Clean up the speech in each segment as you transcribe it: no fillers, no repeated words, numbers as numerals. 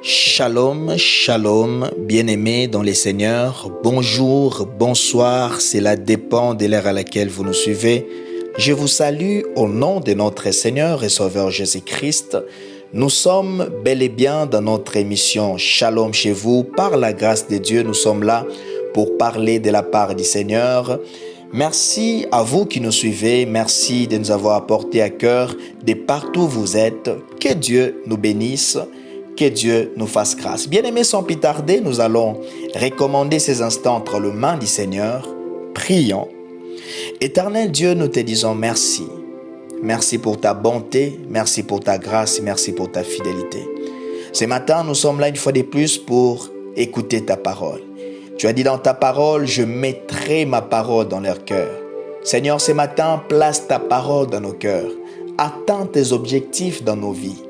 Shalom, shalom, bien-aimés dans les Seigneurs, bonjour, bonsoir, cela dépend de l'heure à laquelle vous nous suivez. Je vous salue au nom de notre Seigneur et Sauveur Jésus-Christ. Nous sommes bel et bien dans notre émission Shalom chez vous. Par la grâce de Dieu, nous sommes là pour parler de la part du Seigneur. Merci à vous qui nous suivez, merci de nous avoir apporté à cœur de partout où vous êtes. Que Dieu nous bénisse. Que Dieu nous fasse grâce. Bien-aimés, sans plus tarder, nous allons recommander ces instants entre les mains du Seigneur. Prions. Éternel Dieu, nous te disons merci. Merci pour ta bonté, merci pour ta grâce, merci pour ta fidélité. Ce matin, nous sommes là une fois de plus pour écouter ta parole. Tu as dit dans ta parole, je mettrai ma parole dans leur cœur. Seigneur, ce matin, place ta parole dans nos cœurs. Atteins tes objectifs dans nos vies.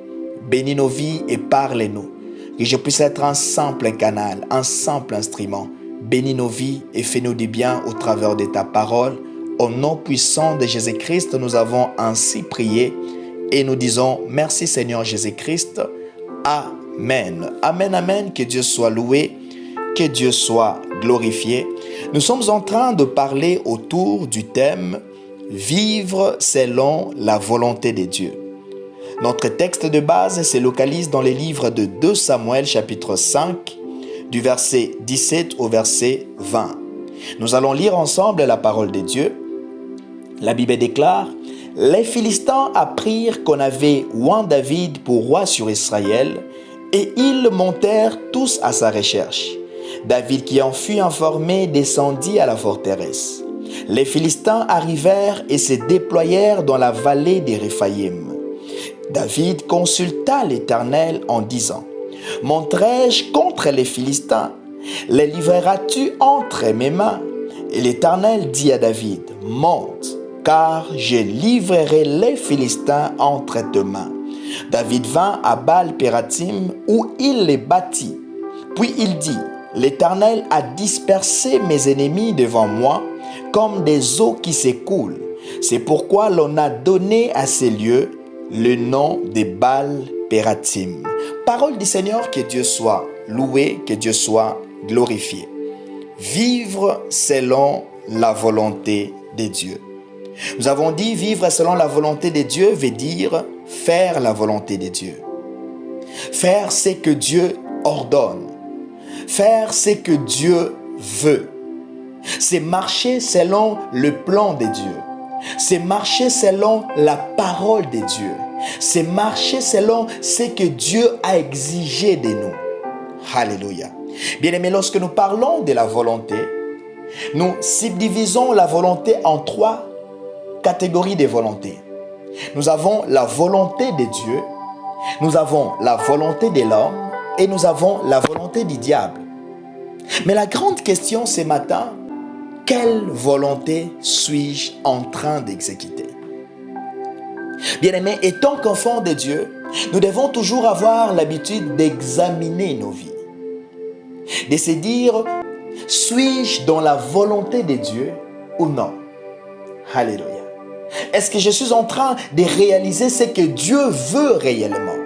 Bénis nos vies et parle-nous. Que je puisse être un simple canal, un simple instrument. Bénis nos vies et fais-nous du bien au travers de ta parole. Au nom puissant de Jésus-Christ, nous avons ainsi prié et nous disons merci Seigneur Jésus-Christ. Amen. Amen, amen. Que Dieu soit loué, que Dieu soit glorifié. Nous sommes en train de parler autour du thème « Vivre selon la volonté de Dieu ». Notre texte de base se localise dans les livres de 2 Samuel chapitre 5, du verset 17 au verset 20. Nous allons lire ensemble la parole de Dieu. La Bible déclare « Les Philistins apprirent qu'on avait oint David pour roi sur Israël, et ils montèrent tous à sa recherche. David qui en fut informé descendit à la forteresse. Les Philistins arrivèrent et se déployèrent dans la vallée des Réphaïm. David consulta l'Éternel en disant « Monterai-je contre les Philistins? Les livreras-tu entre mes mains ?» Et l'Éternel dit à David « Monte, car je livrerai les Philistins entre tes mains. » David vint à Baal-Pératim où il les battit. Puis il dit « L'Éternel a dispersé mes ennemis devant moi comme des eaux qui s'écoulent. C'est pourquoi l'on a donné à ces lieux le nom de Baal-Pératim. » Parole du Seigneur, que Dieu soit loué, que Dieu soit glorifié. Vivre selon la volonté de Dieu. Nous avons dit vivre selon la volonté de Dieu veut dire faire la volonté de Dieu. Faire ce que Dieu ordonne. Faire ce que Dieu veut. C'est marcher selon le plan de Dieu. C'est marcher selon la parole de Dieu. C'est marcher selon ce que Dieu a exigé de nous. Alléluia. Bien-aimés, lorsque nous parlons de la volonté, nous subdivisons la volonté en 3 catégories de volonté. Nous avons la volonté de Dieu, nous avons la volonté de l'homme et nous avons la volonté du diable. Mais la grande question ce matin, quelle volonté suis-je en train d'exécuter? Bien-aimés, étant qu'enfants de Dieu, nous devons toujours avoir l'habitude d'examiner nos vies. De se dire, suis-je dans la volonté de Dieu ou non? Alléluia. Est-ce que je suis en train de réaliser ce que Dieu veut réellement?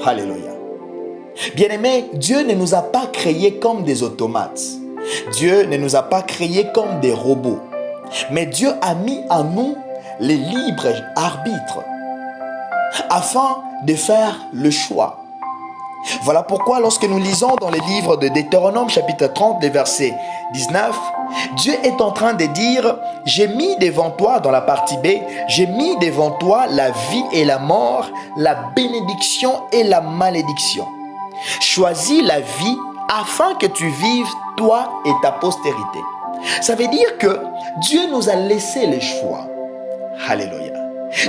Alléluia. Bien-aimés, Dieu ne nous a pas créés comme des automates. Dieu ne nous a pas créés comme des robots. Mais Dieu a mis en nous le libre arbitre afin de faire le choix. Voilà pourquoi lorsque nous lisons dans le livre de Deutéronome chapitre 30, verset 19, Dieu est en train de dire « J'ai mis devant toi, dans la partie B, j'ai mis devant toi la vie et la mort, la bénédiction et la malédiction. Choisis la vie afin que tu vives toi et ta postérité. » Ça veut dire que Dieu nous a laissé le choix. Alléluia.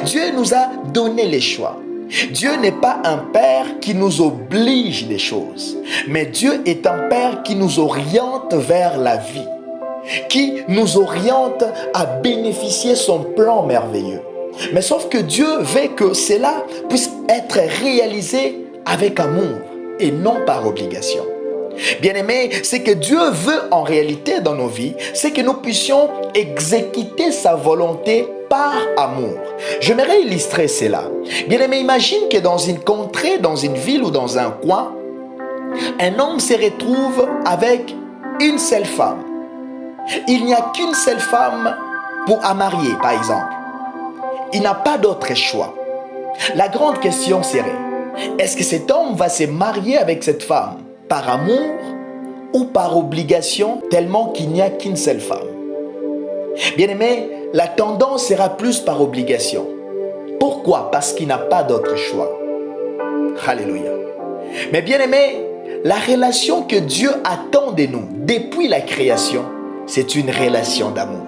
Dieu nous a donné les choix. Dieu n'est pas un père qui nous oblige des choses, mais Dieu est un père qui nous oriente vers la vie, qui nous oriente à bénéficier son plan merveilleux. Mais sauf que Dieu veut que cela puisse être réalisé avec amour et non par obligation. Bien-aimés, ce que Dieu veut en réalité dans nos vies, c'est que nous puissions exécuter sa volonté par amour. J'aimerais illustrer cela. Bien-aimé, imagine que dans une contrée, dans une ville ou dans un coin, un homme se retrouve avec une seule femme. Il n'y a qu'une seule femme pour à marier, par exemple. Il n'a pas d'autre choix. La grande question serait, est-ce que cet homme va se marier avec cette femme par amour ou par obligation, tellement qu'il n'y a qu'une seule femme? Bien-aimé, la tendance sera plus par obligation. Pourquoi? Parce qu'il n'a pas d'autre choix. Alléluia. Mais bien-aimé, la relation que Dieu attend de nous depuis la création, c'est une relation d'amour.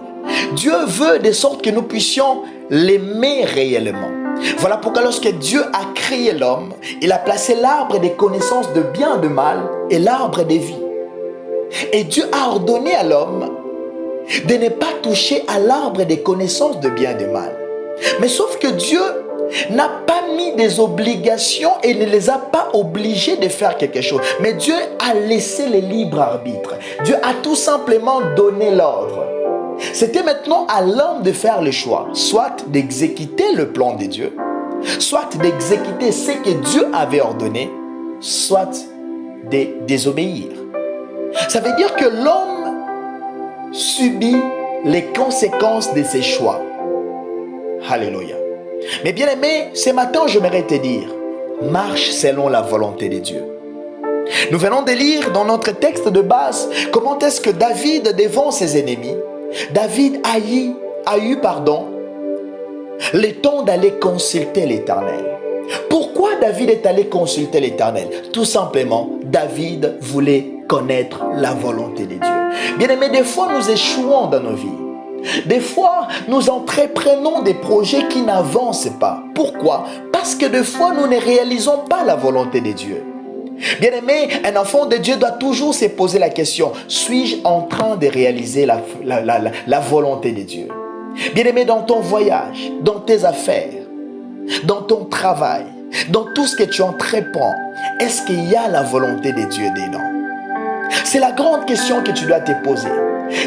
Dieu veut de sorte que nous puissions l'aimer réellement. Voilà pourquoi lorsque Dieu a créé l'homme, il a placé l'arbre des connaissances de bien et de mal et l'arbre des vies. Et Dieu a ordonné à l'homme de ne pas toucher à l'arbre des connaissances de bien et de mal. Mais sauf que Dieu n'a pas mis des obligations et ne les a pas obligés de faire quelque chose. Mais Dieu a laissé le libre arbitre. Dieu a tout simplement donné l'ordre. C'était maintenant à l'homme de faire le choix, soit d'exécuter le plan de Dieu, soit d'exécuter ce que Dieu avait ordonné, soit de désobéir. Ça veut dire que l'homme subit les conséquences de ses choix. Alléluia. Mais bien aimé, ce matin, j'aimerais te dire, marche selon la volonté de Dieu. Nous venons de lire dans notre texte de base comment est-ce que David, devant ses ennemis, David a eu le temps d'aller consulter l'Éternel. Pourquoi David est allé consulter l'Éternel? Tout simplement, David voulait connaître la volonté de Dieu. Bien aimé, des fois nous échouons dans nos vies. Des fois, nous entreprenons des projets qui n'avancent pas. Pourquoi? Parce que des fois, nous ne réalisons pas la volonté de Dieu. Bien aimé, un enfant de Dieu doit toujours se poser la question, suis-je en train de réaliser la volonté de Dieu? Bien aimé, dans ton voyage, dans tes affaires, dans ton travail, dans tout ce que tu entreprends, est-ce qu'il y a la volonté de Dieu dedans? C'est la grande question que tu dois te poser.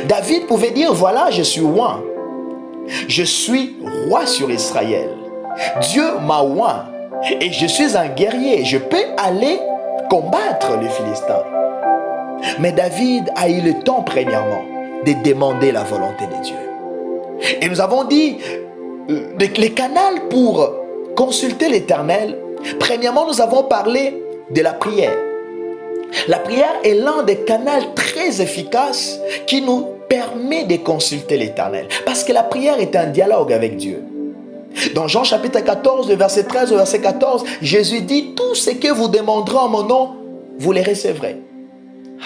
David pouvait dire, voilà, je suis oint. Je suis roi sur Israël. Dieu m'a oint. Et je suis un guerrier. Je peux aller combattre les Philistins. Mais David a eu le temps, premièrement, de demander la volonté de Dieu. Et nous avons dit, les canaux pour consulter l'Éternel, premièrement, nous avons parlé de la prière. La prière est l'un des canaux très efficaces qui nous permet de consulter l'Éternel. Parce que la prière est un dialogue avec Dieu. Dans Jean chapitre 14, le verset 13 au verset 14, Jésus dit, tout ce que vous demanderez en mon nom, vous les recevrez.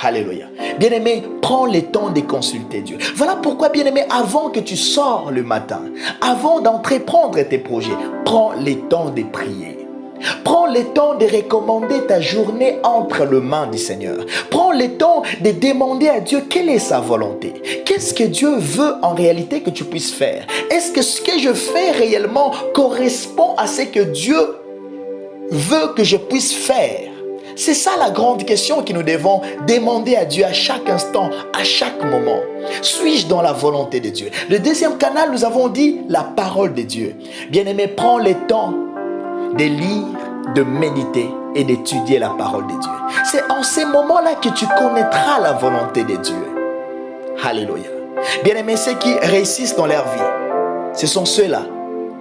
Alléluia. Bien-aimé, prends le temps de consulter Dieu. Voilà pourquoi, bien-aimé, avant que tu sors le matin, avant d'entreprendre tes projets, prends le temps de prier. Prends le temps de recommander ta journée entre les mains du Seigneur. Prends le temps de demander à Dieu quelle est sa volonté. Qu'est-ce que Dieu veut en réalité que tu puisses faire? Est-ce que ce que je fais réellement correspond à ce que Dieu veut que je puisse faire? C'est ça la grande question que nous devons demander à Dieu à chaque instant, à chaque moment. Suis-je dans la volonté de Dieu? Le deuxième canal, nous avons dit la parole de Dieu. Bien-aimé, prends le temps de lire, de méditer et d'étudier la parole de Dieu. C'est en ces moments-là que tu connaîtras la volonté de Dieu. Alléluia. Bien-aimés, ceux qui réussissent dans leur vie, ce sont ceux-là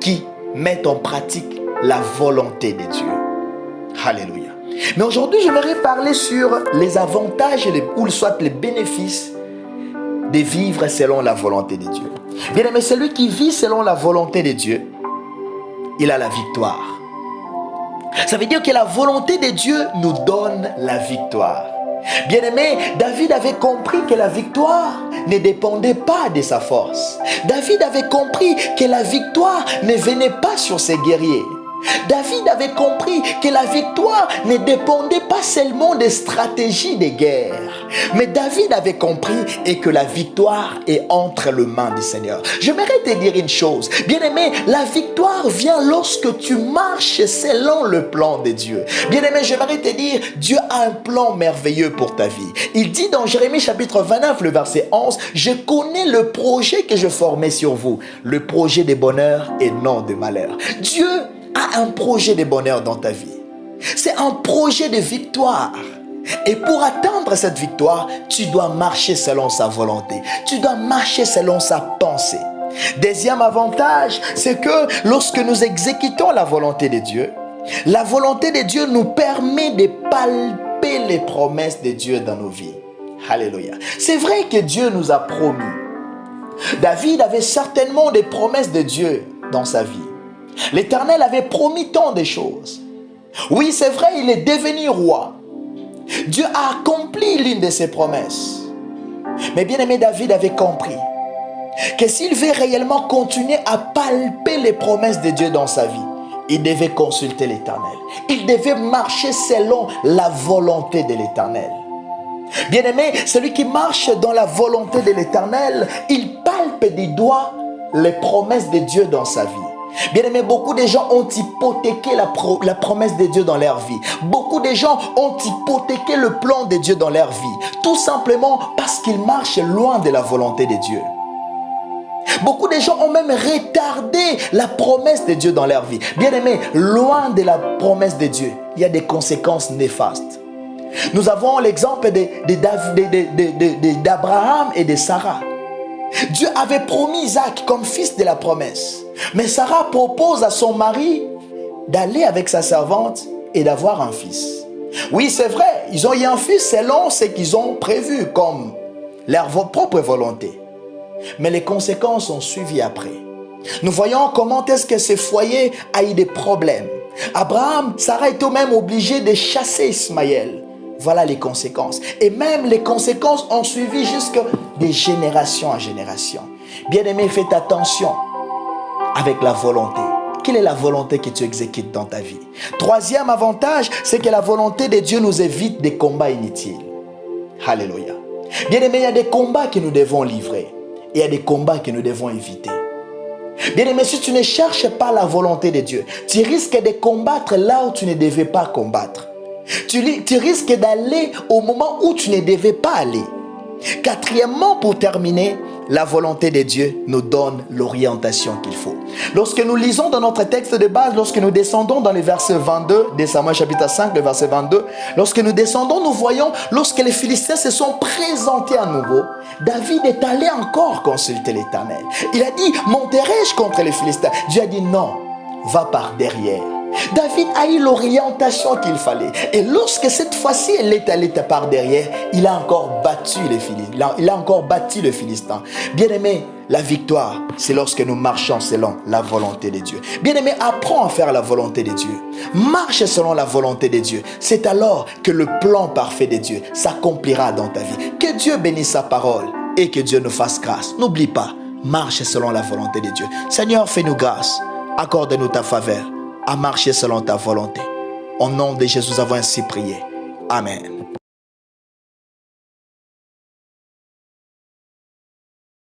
qui mettent en pratique la volonté de Dieu. Alléluia. Mais aujourd'hui, j'aimerais parler sur les avantages ou soit les bénéfices de vivre selon la volonté de Dieu. Bien-aimé, celui qui vit selon la volonté de Dieu, il a la victoire. Ça veut dire que la volonté de Dieu nous donne la victoire. Bien-aimé, David avait compris que la victoire ne dépendait pas de sa force. David avait compris que la victoire ne venait pas sur ses guerriers. David avait compris que la victoire ne dépendait pas seulement des stratégies de guerre, mais David avait compris et que la victoire est entre les mains du Seigneur. J'aimerais te dire une chose, bien-aimé, la victoire vient lorsque tu marches selon le plan de Dieu. Bien-aimé, j'aimerais te dire, Dieu a un plan merveilleux pour ta vie. Il dit dans Jérémie chapitre 29, le verset 11, « Je connais le projet que je formais sur vous, le projet de bonheur et non de malheur. » Dieu a un projet de bonheur dans ta vie. C'est un projet de victoire. Et pour atteindre cette victoire, tu dois marcher selon sa volonté. Tu dois marcher selon sa pensée. Deuxième avantage, c'est que lorsque nous exécutons la volonté de Dieu, la volonté de Dieu nous permet de palper les promesses de Dieu dans nos vies. Alléluia. C'est vrai que Dieu nous a promis. David avait certainement des promesses de Dieu dans sa vie. L'Éternel avait promis tant de choses. Oui, c'est vrai, il est devenu roi. Dieu a accompli l'une de ses promesses. Mais bien aimé, David avait compris que s'il veut réellement continuer à palper les promesses de Dieu dans sa vie, il devait consulter l'Éternel. Il devait marcher selon la volonté de l'Éternel. Bien aimé, celui qui marche dans la volonté de l'Éternel, il palpe du doigt les promesses de Dieu dans sa vie. Bien aimé, beaucoup de gens ont hypothéqué la promesse de Dieu dans leur vie. Beaucoup de gens ont hypothéqué le plan de Dieu dans leur vie. Tout simplement parce qu'ils marchent loin de la volonté de Dieu. Beaucoup de gens ont même retardé la promesse de Dieu dans leur vie. Bien aimé, loin de la promesse de Dieu, il y a des conséquences néfastes. Nous avons l'exemple d'Abraham et de Sarah. Dieu avait promis Isaac comme fils de la promesse. Mais Sarah propose à son mari d'aller avec sa servante et d'avoir un fils. Oui, c'est vrai, ils ont eu un fils selon ce qu'ils ont prévu comme leur propre volonté. Mais les conséquences ont suivi après. Nous voyons comment est-ce que ce foyer a eu des problèmes. Abraham, Sarah était même obligée de chasser Ismaël. Voilà les conséquences. Et même les conséquences ont suivi jusque de génération en génération. Bien-aimé, faites attention avec la volonté. Quelle est la volonté que tu exécutes dans ta vie? Troisième avantage, c'est que la volonté de Dieu nous évite des combats inutiles. Alléluia. Bien-aimé, il y a des combats que nous devons livrer. Et il y a des combats que nous devons éviter. Bien-aimé, si tu ne cherches pas la volonté de Dieu, tu risques de combattre là où tu ne devais pas combattre. Tu risques d'aller au moment où tu ne devais pas aller. Quatrièmement, pour terminer, la volonté de Dieu nous donne l'orientation qu'il faut. Lorsque nous lisons dans notre texte de base, lorsque nous descendons dans le verset 22 de Samuel chapitre 5, le verset 22, lorsque nous descendons, nous voyons, lorsque les Philistins se sont présentés à nouveau, David est allé encore consulter l'Éternel. Il a dit, monterai-je contre les Philistins? Dieu a dit, non, va par derrière. David a eu l'orientation qu'il fallait. Et lorsque cette fois-ci, elle est allée par derrière, il a encore battu les Philistins. Il a encore battu les Philistins. Bien-aimé, la victoire, c'est lorsque nous marchons selon la volonté de Dieu. Bien-aimé, apprends à faire la volonté de Dieu. Marche selon la volonté de Dieu. C'est alors que le plan parfait de Dieu s'accomplira dans ta vie. Que Dieu bénisse sa parole et que Dieu nous fasse grâce. N'oublie pas, marche selon la volonté de Dieu. Seigneur, fais-nous grâce. Accorde-nous ta faveur à marcher selon ta volonté. Au nom de Jésus, nous avons ainsi prié. Amen.